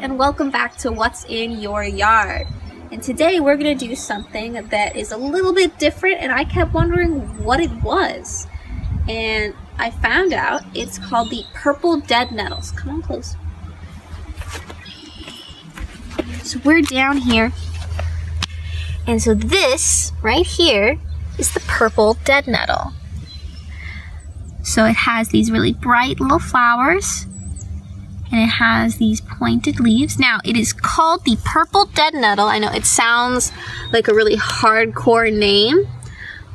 and welcome back to What's in Your Yard. And today we're going to do something that is a little bit different, and I kept wondering what it was. And I found out it's called the purple dead nettles. Come on close. So we're down here. And so this right here is the purple dead nettle. So it has these really bright little flowers, and it has these pointed leaves. Now, it is called the purple dead nettle. I know it sounds like a really hardcore name,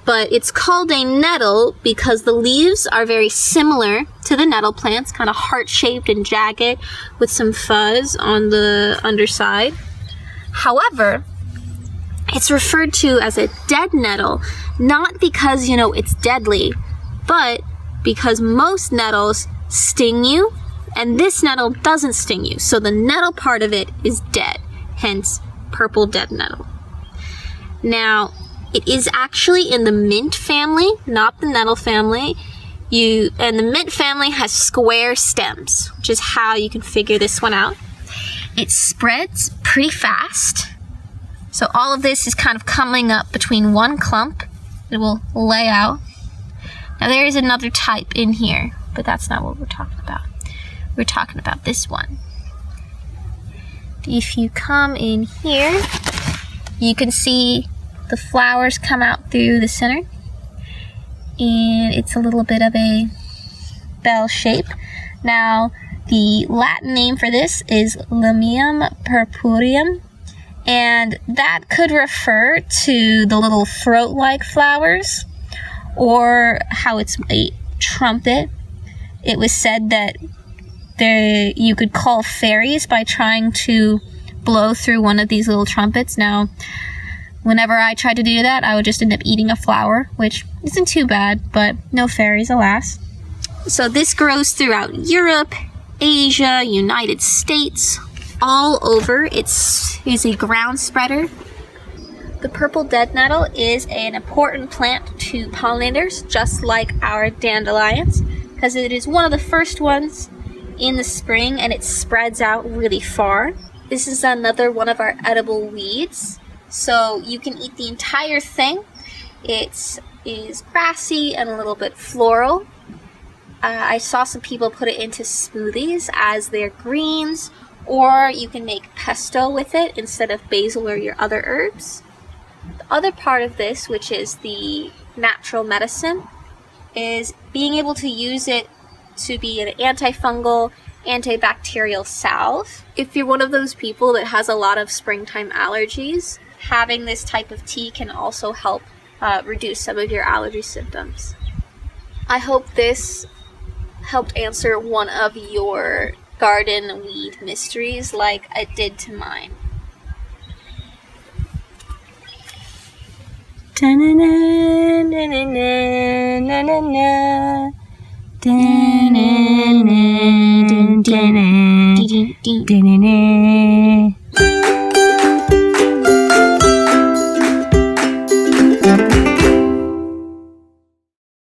but it's called a nettle because the leaves are very similar to the nettle plants, kind of heart-shaped and jagged with some fuzz on the underside. However, it's referred to as a dead nettle, not because, it's deadly, but because most nettles sting you, and this nettle doesn't sting you. So the nettle part of it is dead, hence purple dead nettle. Now, it is actually in the mint family, not the nettle family. And the mint family has square stems, which is how you can figure this one out. It spreads pretty fast. So all of this is kind of coming up between one clump. It will lay out. Now there is another type in here, but that's not what we're talking about. We're talking about this one. If you come in here, you can see the flowers come out through the center, and it's a little bit of a bell shape. Now, the Latin name for this is Limonium purpureum, and that could refer to the little throat-like flowers, or how it's a trumpet. It was said that you could call fairies by trying to blow through one of these little trumpets. Now, whenever I tried to do that, I would just end up eating a flower, which isn't too bad, but no fairies, alas. So this grows throughout Europe, Asia, United States, all over. It is a ground spreader. The purple dead nettle is an important plant to pollinators, just like our dandelions, because it is one of the first ones in the spring, and it spreads out really far. This is another one of our edible weeds, so you can eat the entire thing. It is grassy and a little bit floral. I saw some people put it into smoothies as their greens, or you can make pesto with it instead of basil or your other herbs. The other part of this, which is the natural medicine, is being able to use it to be an antifungal, antibacterial salve. If you're one of those people that has a lot of springtime allergies, having this type of tea can also help reduce some of your allergy symptoms. I hope this helped answer one of your garden weed mysteries like it did to mine.